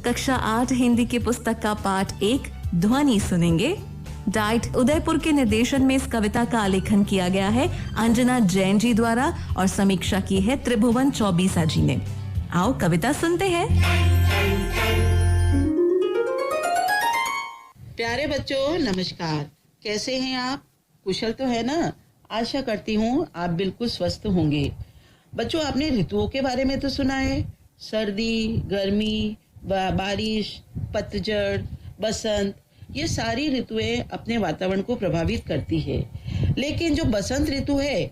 कक्षा 8 हिंदी की पुस्तक का पाठ 1 ध्वनि सुनेंगे। डाइट उदयपुर के निर्देशन में इस कविता का आलेखन किया गया है अंजना जैन जी द्वारा और समीक्षा की है त्रिभुवन चौबीसा जी ने। आओ कविता सुनते हैं। प्यारे बच्चों नमस्कार, कैसे हैं आप? कुशल तो है ना? आशा करती हूँ आप बिल्कुल स्वस्थ होंगे। बच्चों, आपने ऋतुओं के बारे में तो सुना है, सर्दी, गर्मी, बारिश, पतझड़, बसंत, ये सारी ऋतुएं अपने वातावरण को प्रभावित करती है। लेकिन जो बसंत ऋतु है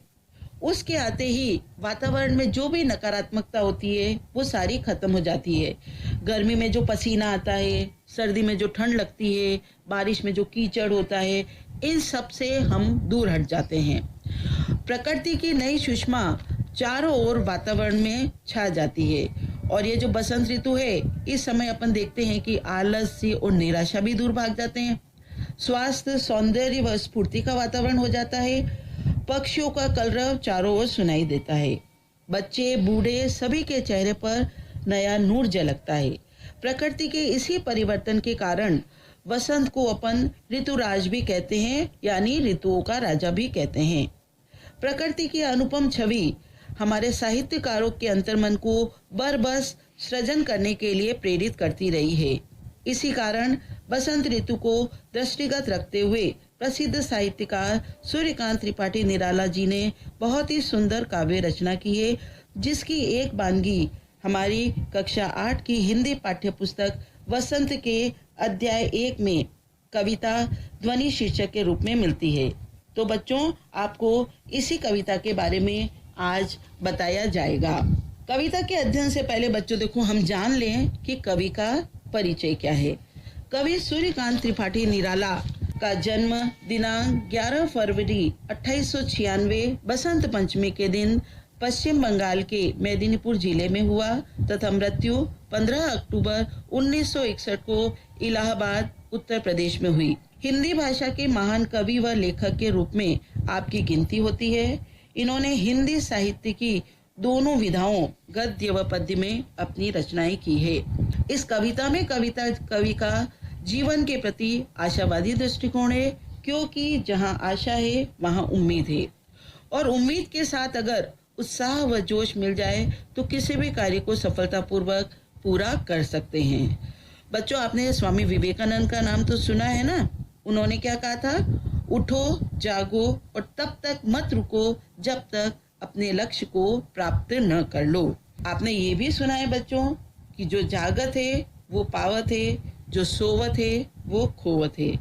उसके आते ही वातावरण में जो भी नकारात्मकता होती है वो सारी खत्म हो जाती है। गर्मी में जो पसीना आता है, सर्दी में जो ठंड लगती है, बारिश में जो कीचड़ होता है, इन सब से हम दूर हट जाते हैं। प्रकृति की नई सुषमा चारों ओर वातावरण में छा जाती है। और ये जो बसंत ऋतु है, इस समय अपन देखते हैं कि आलस्य और निराशा भी दूर भाग जाते हैं। स्वास्थ्य, सौंदर्य व स्फूर्ति का वातावरण हो जाता है। पक्षियों का कलरव चारों ओर सुनाई देता है। बच्चे, बूढ़े सभी के चेहरे पर नया नूर झलकता है। प्रकृति के इसी परिवर्तन के कारण वसंत को अपन ऋतुराज भी कहते हैं, यानी ऋतुओं का राजा भी कहते हैं। प्रकृति की अनुपम छवि हमारे साहित्यकारों के अंतर्मन को बरबस सृजन करने के लिए प्रेरित करती रही है। इसी कारण बसंत ऋतु को दृष्टिगत रखते हुए प्रसिद्ध साहित्यकार सूर्यकांत त्रिपाठी निराला जी ने बहुत ही सुंदर काव्य रचना की है, जिसकी एक बानगी हमारी कक्षा 8 की हिंदी पाठ्य पुस्तक वसंत के अध्याय 1 में कविता ध्वनि शीर्षक के रूप में मिलती है। तो बच्चों, आपको इसी कविता के बारे में आज बताया जाएगा। कविता के अध्ययन से पहले बच्चों देखो, हम जान लें कि कवि का परिचय क्या है। कवि सूर्यकांत त्रिपाठी निराला का जन्म दिनांक 11 फरवरी 1896 बसंत पंचमी के दिन पश्चिम बंगाल के मेदिनीपुर जिले में हुआ तथा मृत्यु 15 अक्टूबर 1961 को इलाहाबाद उत्तर प्रदेश में हुई। हिंदी भाषा के महान कवि व लेखक के रूप में आपकी गिनती होती है। इन्होंने हिंदी साहित्य की दोनों विधाओं गद्य व पद्य में अपनी रचनाएं की है। इस कविता में कवि का जीवन के प्रति आशावादी दृष्टिकोण है, क्योंकि जहां आशा है वहां उम्मीद है, और उम्मीद के साथ अगर उत्साह व जोश मिल जाए तो किसी भी कार्य को सफलतापूर्वक पूरा कर सकते हैं। बच्चों, आपने स्वामी विवेकानंद का नाम तो सुना है ना? उन्होंने क्या कहा था? उठो, जागो और तब तक मत रुको जब तक अपने लक्ष्य को प्राप्त न कर लो। आपने ये भी सुना है बच्चों कि जो जागत है वो पावत है, जो सोवत है वो खोवत है।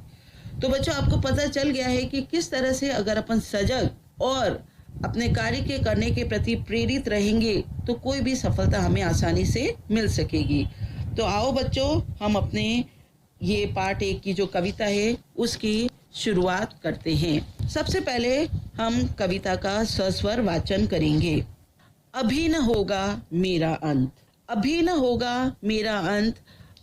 तो बच्चों, आपको पता चल गया है कि किस तरह से अगर अपन सजग और अपने कार्य के करने के प्रति प्रेरित रहेंगे तो कोई भी सफलता हमें आसानी से मिल सकेगी। तो आओ बच्चों, हम अपने ये पाठ 1 की जो कविता है उसकी शुरुआत करते हैं। सबसे पहले हम कविता का सस्वर वाचन करेंगे। अभी न होगा मेरा अंत, अभी न होगा मेरा अंत,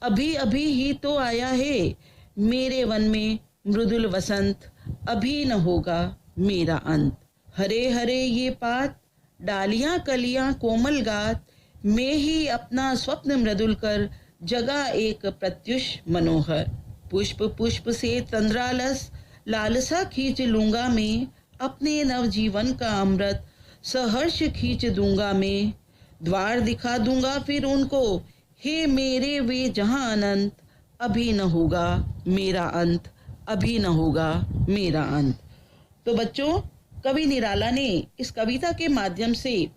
अभी अभी ही तो आया है मेरे वन में मृदुल वसंत, अभी न होगा मेरा अंत। हरे हरे ये पात, डालियां कलियां कोमल गात, मैं ही अपना स्वप्न मृदुल कर जगा एक प्रत्युष मनोहर। पुष्प पुष्प से तंद्रालस लालसा खींच लूंगा मैं, अपने नवजीवन का अमृत सहर्ष खींच दूंगा मैं। द्वार दिखा दूंगा फिर उनको, हे मेरे वे जहां अनंत, अभी न होगा मेरा अंत, अभी न होगा मेरा अंत। तो बच्चों, कवि निराला ने इस कविता के माध्यम से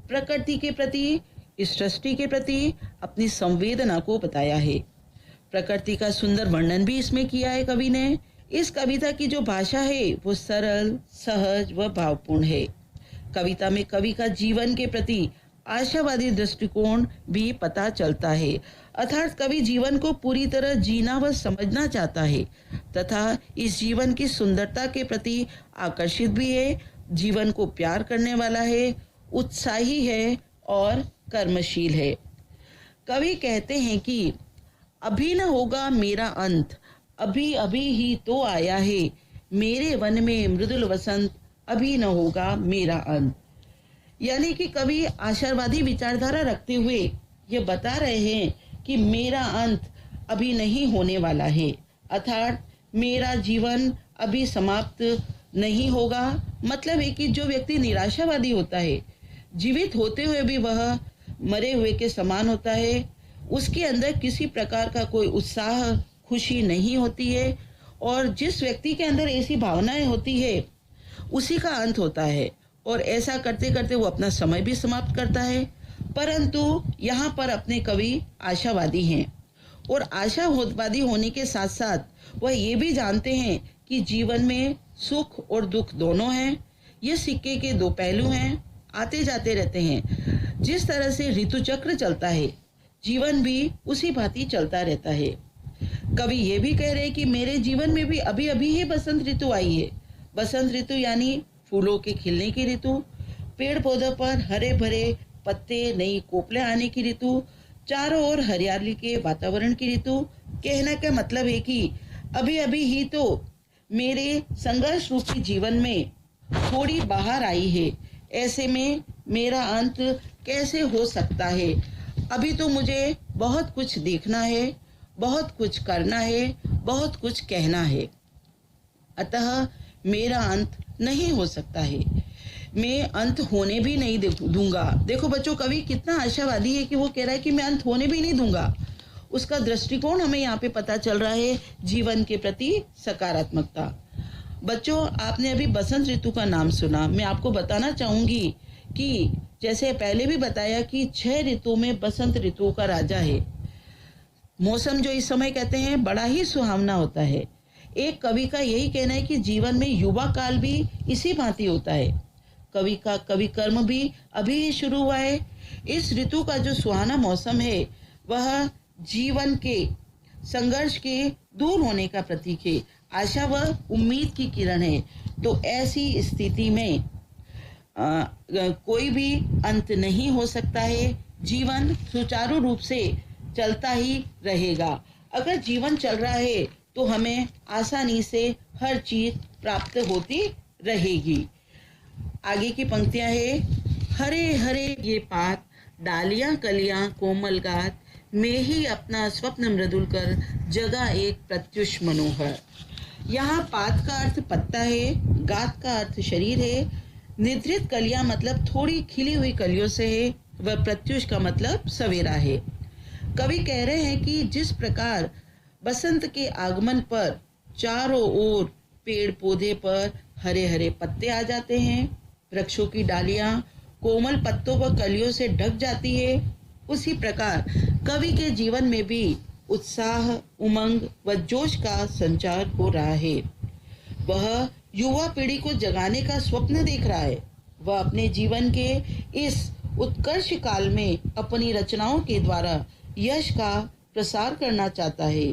प्रकृति के प्रति, इस सृष्टि के प्रति अपनी संवेदना को बताया है। प्रकृति का सुंदर वर्णन भी इसमें किया है कवि ने। इस कविता की जो भाषा है वो सरल, सहज व भावपूर्ण है। कविता में कवि का जीवन के प्रति आशावादी दृष्टिकोण भी पता चलता है, अर्थात कवि जीवन को पूरी तरह जीना व समझना चाहता है तथा इस जीवन की सुंदरता के प्रति आकर्षित भी है, जीवन को प्यार करने वाला है, उत्साही है और कर्मशील है। कवि कहते हैं कि अभी न होगा मेरा अंत, अभी अभी ही तो आया है मेरे वन में मृदुल वसंत, अभी न होगा मेरा अंत। यानी कि कवि आशावादी विचारधारा रखते हुए ये बता रहे हैं कि मेरा अंत अभी नहीं होने वाला है, अर्थात मेरा जीवन अभी समाप्त नहीं होगा। मतलब है कि जो व्यक्ति निराशावादी होता है, जीवित होते हुए भी वह मरे हुए के समान होता है, उसके अंदर किसी प्रकार का कोई उत्साह, खुशी नहीं होती है, और जिस व्यक्ति के अंदर ऐसी भावनाएं होती है उसी का अंत होता है, और ऐसा करते करते वो अपना समय भी समाप्त करता है। परंतु यहाँ पर अपने कवि आशावादी हैं, और आशावादी होने के साथ साथ वह ये भी जानते हैं कि जीवन में सुख और दुख दोनों हैं, ये सिक्के के दो पहलू हैं, आते जाते रहते हैं। जिस तरह से ऋतु चक्र चलता है, जीवन भी उसी भांति चलता रहता है। कवि ये भी कह रहे हैं कि मेरे जीवन में भी अभी अभी ही बसंत ऋतु आई है। बसंत ऋतु यानी फूलों के खिलने की ऋतु, पेड़ पौधों पर हरे भरे पत्ते, नई कोपलें आने की ऋतु, चारों ओर हरियाली के वातावरण की ऋतु। कहने का मतलब है कि अभी अभी ही तो मेरे संघर्ष रूपी जीवन में थोड़ी बाहर आई है, ऐसे में मेरा अंत कैसे हो सकता है? अभी तो मुझे बहुत कुछ देखना है, बहुत कुछ करना है, बहुत कुछ कहना है, अतः मेरा अंत नहीं हो सकता है, मैं अंत होने भी नहीं दूंगा। देखो बच्चों, कवि कितना आशावादी है कि वो कह रहा है कि मैं अंत होने भी नहीं दूंगा। उसका दृष्टिकोण हमें यहाँ पे पता चल रहा है, जीवन के प्रति सकारात्मकता। बच्चों, आपने अभी बसंत ऋतु का नाम सुना। मैं आपको बताना चाहूंगी कि जैसे पहले भी बताया कि 6 ऋतुओं में बसंत ऋतु का राजा है। मौसम जो इस समय कहते हैं बड़ा ही सुहावना होता है। एक कवि का यही कहना है कि जीवन में युवा काल भी इसी भांति होता है। कवि का कवि कर्म भी अभी ही शुरू हुआ है। इस ऋतु का जो सुहाना मौसम है वह जीवन के संघर्ष के दूर होने का प्रतीक है, आशा व उम्मीद की किरण है। तो ऐसी स्थिति में कोई भी अंत नहीं हो सकता है, जीवन सुचारू रूप से चलता ही रहेगा। अगर जीवन चल रहा है तो हमें आसानी से हर चीज प्राप्त होती रहेगी। आगे की पंक्तियां है, हरे हरे ये पात, डालियां कलियां कोमल गात, मैं ही अपना स्वप्न मृदुल कर, जगा एक प्रत्युष मनोहर। यहाँ पात का अर्थ पत्ता है, गात का अर्थ शरीर है, निद्रित कलियां मतलब थोड़ी खिली हुई कलियों से है, वह प्रत्युष का मतलब सवेरा है। कवि कह रहे हैं कि जिस प्रकार बसंत के आगमन पर चारों ओर पेड़ पौधे पर हरे हरे पत्ते आ जाते हैं, वृक्षों की डालियां कोमल पत्तों व कलियों से ढक जाती है, उसी प्रकार कवि के जीवन में भी उत्साह, उमंग व जोश का संचार हो रहा है। वह युवा पीढ़ी को जगाने का स्वप्न देख रहा है। वह अपने जीवन के इस उत्कर्ष काल में अपनी रचनाओं के द्वारा यश का प्रसार करना चाहता है।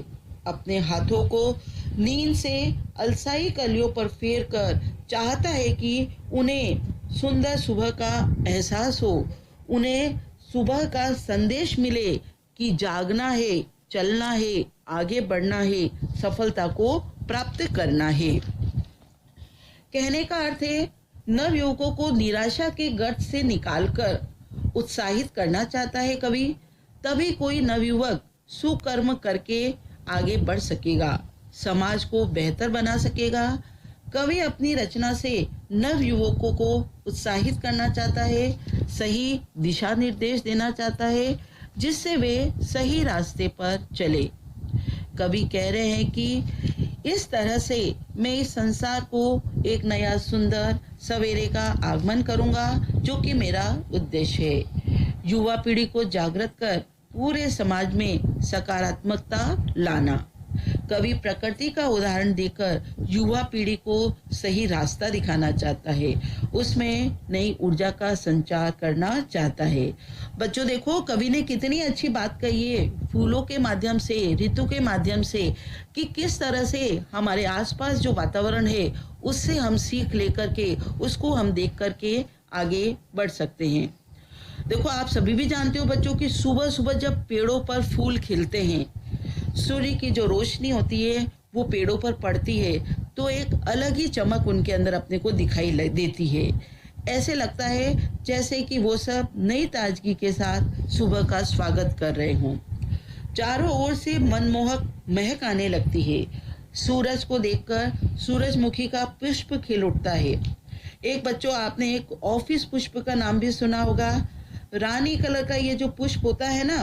अपने हाथों को नींद से अलसाई कलियों पर फेर कर चाहता है कि उन्हें सुंदर सुबह का एहसास हो, उन्हें सुबह का संदेश मिले कि जागना है, चलना है, आगे बढ़ना है, सफलता को प्राप्त करना है। कहने का अर्थ है, नवयुवकों को निराशा के गर्त से निकालकर उत्साहित करना चाहता है कवि। तभी कोई नवयुवक सुकर्म करके आगे बढ़ सकेगा, समाज को बेहतर बना सकेगा। कवि अपनी रचना से नवयुवकों को उत्साहित करना चाहता है, सही दिशा निर्देश देना चाहता है, जिससे वे सही रास्ते पर चले। कवि कह रहे हैं कि इस तरह से मैं इस संसार को एक नया सुंदर सवेरे का आगमन करूंगा, जो कि मेरा उद्देश्य है। युवा पीढ़ी को जागृत कर पूरे समाज में सकारात्मकता लाना। कवि प्रकृति का उदाहरण देकर युवा पीढ़ी को सही रास्ता दिखाना चाहता है, उसमें नई ऊर्जा का संचार करना चाहता है। बच्चों देखो, कवि ने कितनी अच्छी बात कही है फूलों के माध्यम से, ऋतु के माध्यम से, कि किस तरह से हमारे आसपास जो वातावरण है उससे हम सीख लेकर के उसको हम देख करके आगे बढ़ सकते हैं। देखो, आप सभी भी जानते हो बच्चों कि सुबह सुबह जब पेड़ों पर फूल खिलते हैं, सूर्य की जो रोशनी होती है वो पेड़ों पर पड़ती है, तो एक अलग ही चमक उनके अंदर अपने को दिखाई देती है। ऐसे लगता है जैसे कि वो सब नई ताजगी के साथ सुबह का स्वागत कर रहे हों। चारों ओर से मनमोहक महक आने लगती है। सूरज को देखकर सूरजमुखी का पुष्प खिल उठता है। एक बच्चों, आपने एक ऑफिस पुष्प का नाम भी सुना होगा। रानी कलर का ये जो पुष्प होता है ना,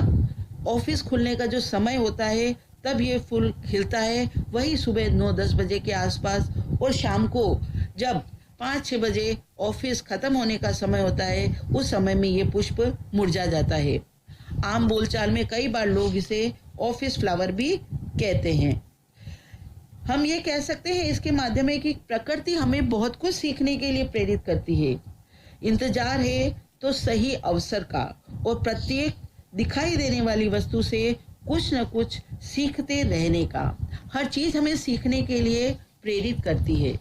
ऑफिस खुलने का जो समय होता है तब ये फूल खिलता है, वही सुबह 9-10 बजे के आसपास, और शाम को जब 5-6 बजे ऑफिस खत्म होने का समय होता है, उस समय में ये पुष्प मुरझा जाता है। आम बोलचाल में कई बार लोग इसे ऑफिस फ्लावर भी कहते हैं। हम ये कह सकते हैं इसके माध्यम में कि प्रकृति हमें बहुत कुछ सीखने के लिए प्रेरित करती है। इंतजार है तो सही अवसर का, और प्रत्येक दिखाई देने वाली वस्तु से कुछ न कुछ सीखते रहने का। हर चीज हमें सीखने के लिए प्रेरित करती है।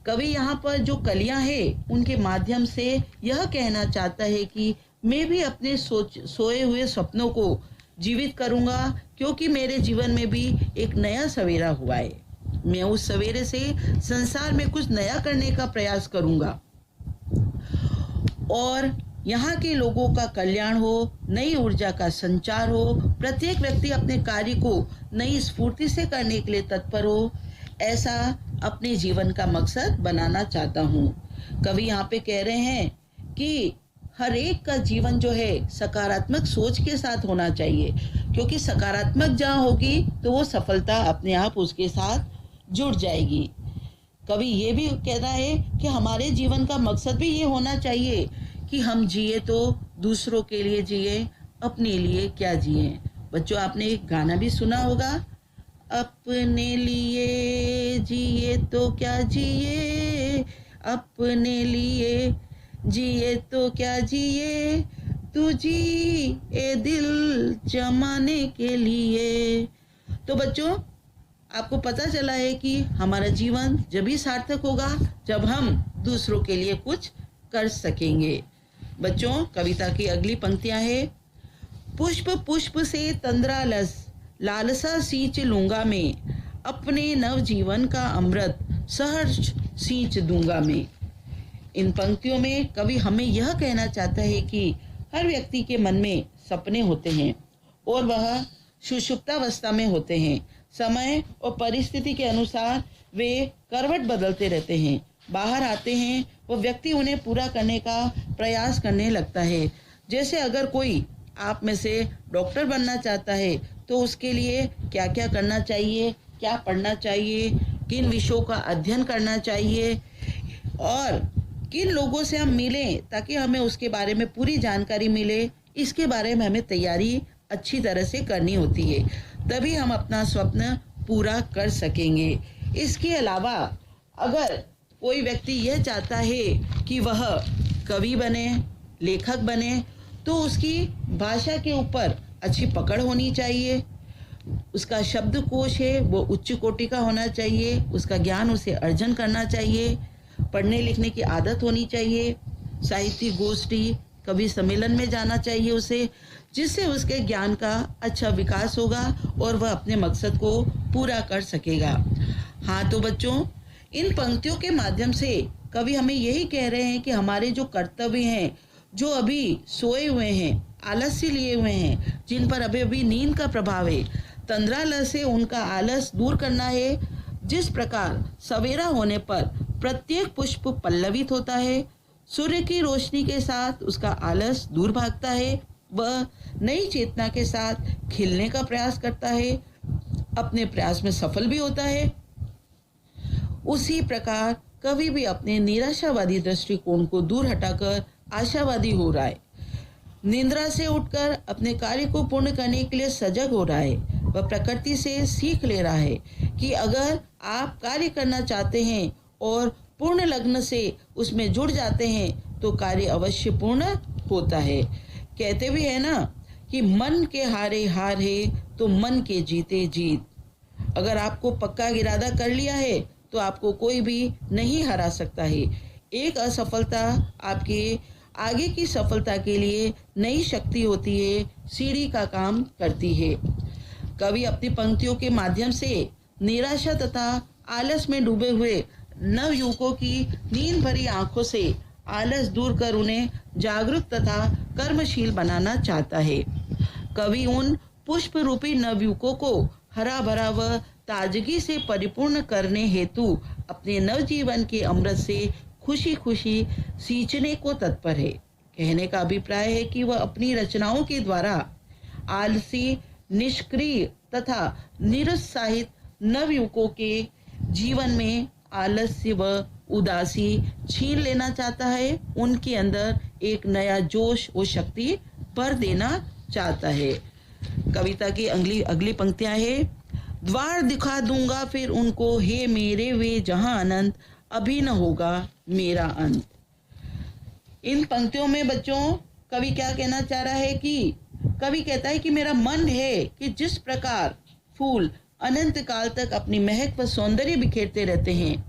कवि यहाँ पर जो कलियां हैं उनके माध्यम से यह कहना चाहता है कि मैं भी अपने सोए हुए सपनों को जीवित करूंगा, क्योंकि मेरे जीवन में भी एक नया सवेरा हुआ है। मैं उस सवेरे से संसार में कुछ नया करने का प्रयास करूंगा, और यहाँ के लोगों का कल्याण हो, नई ऊर्जा का संचार हो, प्रत्येक व्यक्ति अपने कार्य को नई स्फूर्ति से करने के लिए तत्पर हो, ऐसा अपने जीवन का मकसद बनाना चाहता हूँ। कवि यहाँ पे कह रहे हैं कि हर एक का जीवन जो है सकारात्मक सोच के साथ होना चाहिए, क्योंकि सकारात्मक जहाँ होगी तो वो सफलता अपने आप उसके साथ जुड़ जाएगी। कवि ये भी कहता है कि हमारे जीवन का मकसद भी ये होना चाहिए कि हम जिए तो दूसरों के लिए जिए, अपने लिए क्या जिए। बच्चों, आपने एक गाना भी सुना होगा, अपने लिए जिए तो क्या जिए, अपने लिए जिए तो क्या जिए, तू जी ए दिल जमाने के लिए। तो बच्चों, आपको पता चला है कि हमारा जीवन जब ही सार्थक होगा जब हम दूसरों के लिए कुछ कर सकेंगे। बच्चों, कविता की अगली पंक्तियां हैं। पुष्प पुष्प से तंद्रा लालसा सींच लूंगा मैं, अपने नव जीवन का अमृत सहर्ष सींच दूंगा मैं। इन पंक्तियों में कवि हमें यह कहना चाहता है कि हर व्यक्ति के मन में सपने होते हैं और वह सुषुप्तावस्था में होते हैं। समय और परिस्थिति के अनुसार वे करवट बदलते रहते हैं। बाहर आते हैं वो व्यक्ति उन्हें पूरा करने का प्रयास करने लगता है। जैसे अगर कोई आप में से डॉक्टर बनना चाहता है तो उसके लिए क्या क्या करना चाहिए, क्या पढ़ना चाहिए, किन विषयों का अध्ययन करना चाहिए और किन लोगों से हम मिलें ताकि हमें उसके बारे में पूरी जानकारी मिले, इसके बारे में हमें तैयारी अच्छी तरह से करनी होती है, तभी हम अपना स्वप्न पूरा कर सकेंगे। इसके अलावा अगर कोई व्यक्ति यह चाहता है कि वह कवि बने, लेखक बने, तो उसकी भाषा के ऊपर अच्छी पकड़ होनी चाहिए। उसका शब्दकोश है वो उच्च कोटि का होना चाहिए, उसका ज्ञान उसे अर्जन करना चाहिए, पढ़ने लिखने की आदत होनी चाहिए, साहित्य गोष्ठी कवि सम्मेलन में जाना चाहिए उसे, जिससे उसके ज्ञान का अच्छा विकास होगा और वह अपने मकसद को पूरा कर सकेगा। हाँ तो बच्चों, इन पंक्तियों के माध्यम से कवि हमें यही कह रहे हैं कि हमारे जो कर्तव्य हैं, जो अभी सोए हुए हैं, आलस्य लिए हुए हैं, जिन पर अभी अभी नींद का प्रभाव है, तंद्रालय से उनका आलस दूर करना है। जिस प्रकार सवेरा होने पर प्रत्येक पुष्प पल्लवित होता है, सूर्य की रोशनी के साथ उसका आलस दूर भागता है, वह नई चेतना के साथ खिलने का प्रयास करता है, अपने प्रयास में सफल भी होता है, उसी प्रकार कवि भी अपने निराशावादी दृष्टिकोण को दूर हटाकर आशावादी हो रहा है, निद्रा से उठकर अपने कार्य को पूर्ण करने के लिए सजग हो रहा है। वह प्रकृति से सीख ले रहा है कि अगर आप कार्य करना चाहते हैं और पूर्ण लग्न से उसमें जुड़ जाते हैं तो कार्य अवश्य पूर्ण होता है। कहते भी है ना कि मन के हारे हार है तो मन के जीते जीत। अगर आपको पक्का इरादा कर लिया है तो आपको कोई भी नहीं हरा सकता है। एक असफलता आपके आगे की सफलता के लिए नई शक्ति होती है, सीढ़ी का काम करती है। कवि अपनी पंक्तियों के माध्यम से निराशा तथा आलस में डूबे हुए नवयुवकों की नींद भरी आंखों से आलस दूर कर उन्हें जागरूक तथा कर्मशील बनाना चाहता है। कवि उन पुष्प रूपी नवयुवकों को हरा भरा व ताजगी से परिपूर्ण करने हेतु अपने नवजीवन के अमृत से खुशी खुशी सींचने को तत्पर है। कहने का अभिप्राय है कि वह अपनी रचनाओं के द्वारा आलसी, निष्क्रिय तथा निरुत्साहित नवयुवकों के जीवन में आलस्य व उदासी छीन लेना चाहता है, उनके अंदर एक नया जोश व शक्ति भर देना चाहता है। कविता की अगली पंक्तियां है, द्वार दिखा दूंगा फिर उनको, हे मेरे वे जहां अनंत, अभी न होगा मेरा अंत। इन पंक्तियों में बच्चों कवि क्या कहना चाह रहा है कि कवि कहता है कि मेरा मन है कि जिस प्रकार फूल अनंत काल तक अपनी महक व सौंदर्य बिखेरते रहते हैं,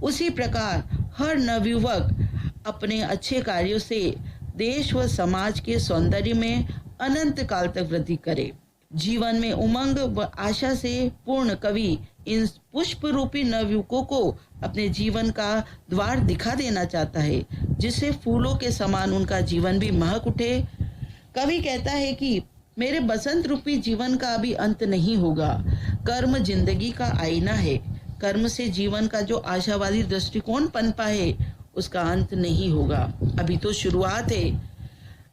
उसी प्रकार हर नवयुवक अपने अच्छे कार्यों से देश व समाज के सौंदर्य में अनंत काल तक वृद्धि करे। जीवन में उमंग व आशा से पूर्ण कवि इन पुष्प रूपी नवयुवकों को अपने जीवन का द्वार दिखा देना चाहता है, जिससे फूलों के समान उनका जीवन भी महक उठे। कवि कहता है कि मेरे बसंत रूपी जीवन का अभी अंत नहीं होगा। कर्म जिंदगी का आईना है। कर्म से जीवन का जो आशावादी दृष्टिकोण पनपा है, उसका अंत नहीं होगा। अभी तो शुरुआत है।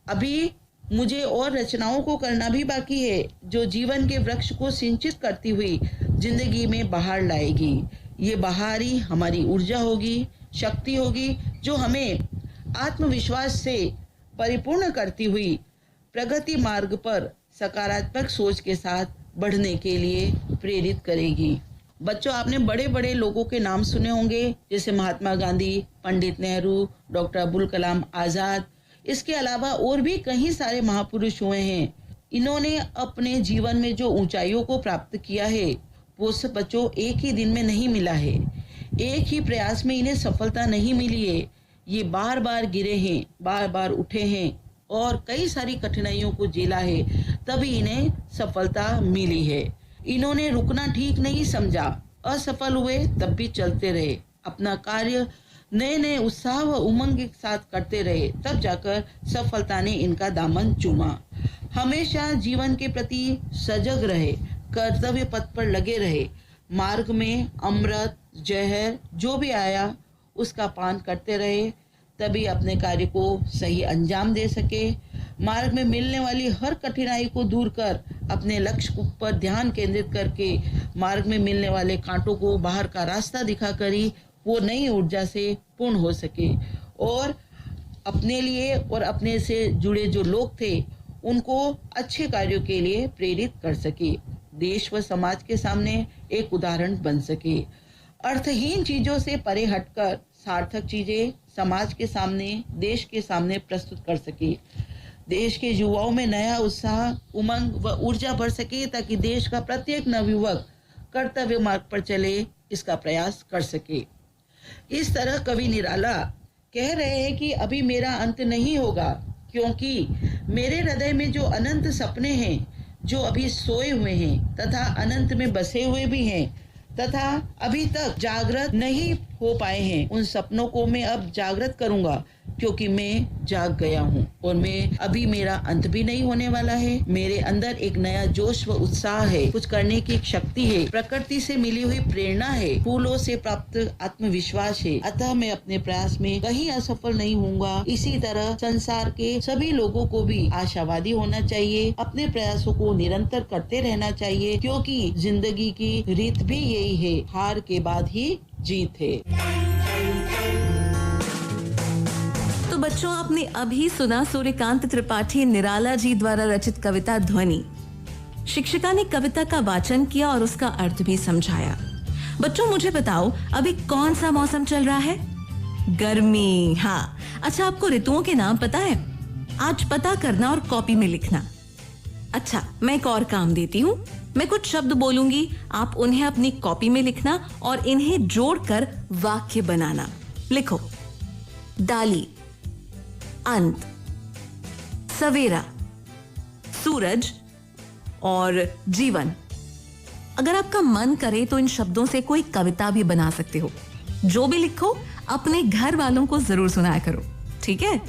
अभी मुझे और रचनाओं को करना भी बाकी है, जो जीवन के वृक्ष को सिंचित करती हुई जिंदगी में बहार लाएगी। ये बहार ही हमारी ऊर्जा होगी, शक्ति होगी, जो हमें आत्मविश्वास से परिपूर्ण करती हुई प्रगति मार्ग पर सकारात्मक सोच के साथ बढ़ने के लिए प्रेरित करेगी। बच्चों, आपने बड़े बड़े लोगों के नाम सुने होंगे, जैसे महात्मा गांधी, पंडित नेहरू, डॉक्टर अब्दुल कलाम आजाद। इसके अलावा और भी कई सारे महापुरुष हुए हैं। इन्होंने अपने जीवन में जो ऊंचाइयों को प्राप्त किया है, वो सब बच्चों एक ही दिन में नहीं मिला है। एक ही प्रयास में इन्हें सफलता नहीं मिली है। ये बार बार गिरे हैं, बार बार उठे हैं और कई सारी कठिनाइयों को झेला है, तभी इन्हें सफलता मिली है। इन्होंने रुकना ठीक नहीं समझा, असफल हुए तब भी चलते रहे, अपना कार्य नए नए उत्साह व उमंग के साथ करते रहे, तब जाकर सफलता ने इनका दामन चूमा। हमेशा जीवन के प्रति सजग रहे, कर्तव्य पथ पर लगे रहे, मार्ग में अमृत जहर जो भी आया उसका पान करते रहे, तभी अपने कार्य को सही अंजाम दे सके। मार्ग में मिलने वाली हर कठिनाई को दूर कर अपने लक्ष्य पर ध्यान केंद्रित करके मार्ग में मिलने वाले कांटों को बाहर का रास्ता दिखाकर ही वो नई ऊर्जा से पूर्ण हो सके और अपने लिए और अपने से जुड़े जो लोग थे उनको अच्छे कार्यों के लिए प्रेरित कर सके, देश व समाज के सामने एक उदाहरण बन सके। अर्थहीन चीजों से परे हटकर सार्थक चीजें समाज के सामने, देश के सामने प्रस्तुत कर सके। देश के युवाओं में नया उत्साह, उमंग व ऊर्जा भर सके, ताकि देश का प्रत्येक नवयुवक कर्तव्य मार्ग पर चले, इसका प्रयास कर सके। इस तरह कवि निराला कह रहे हैं कि अभी मेरा अंत नहीं होगा, क्योंकि मेरे हृदय में जो अनंत सपने हैं, जो अभी सोए हुए हैं तथा अनंत में बसे हुए भी हैं तथा अभी तक जागृत नहीं हो पाए हैं, उन सपनों को मैं अब जागृत करूंगा, क्योंकि मैं जाग गया हूँ और मैं अभी मेरा अंत भी नहीं होने वाला है। मेरे अंदर एक नया जोश व उत्साह है, कुछ करने की एक शक्ति है, प्रकृति से मिली हुई प्रेरणा है, फूलों से प्राप्त आत्मविश्वास है। अतः मैं अपने प्रयास में कहीं असफल नहीं होऊंगा। इसी तरह संसार के सभी लोगों को भी आशावादी होना चाहिए, अपने प्रयासों को निरंतर करते रहना चाहिए, क्योंकि जिंदगी की रीत भी यही है, हार के बाद ही जीत है। तो बच्चों, आपने अभी सुना सूर्यकांत त्रिपाठी निराला जी द्वारा रचित कविता ध्वनि। शिक्षिका ने कविता का वाचन किया और उसका अर्थ भी समझाया। बच्चों, मुझे बताओ, अभी कौन सा मौसम चल रहा है? गर्मी। हाँ, अच्छा, आपको ऋतुओं के नाम पता है? आज पता करना और कॉपी में लिखना। अच्छा, मैं एक और काम देती हूँ। मैं कुछ शब्द बोलूंगी, आप उन्हें अपनी कॉपी में लिखना और इन्हें जोड़कर वाक्य बनाना। लिखो: डाली, अंत, सवेरा, सूरज और जीवन। अगर आपका मन करे तो इन शब्दों से कोई कविता भी बना सकते हो। जो भी लिखो अपने घर वालों को जरूर सुनाया करो, ठीक है?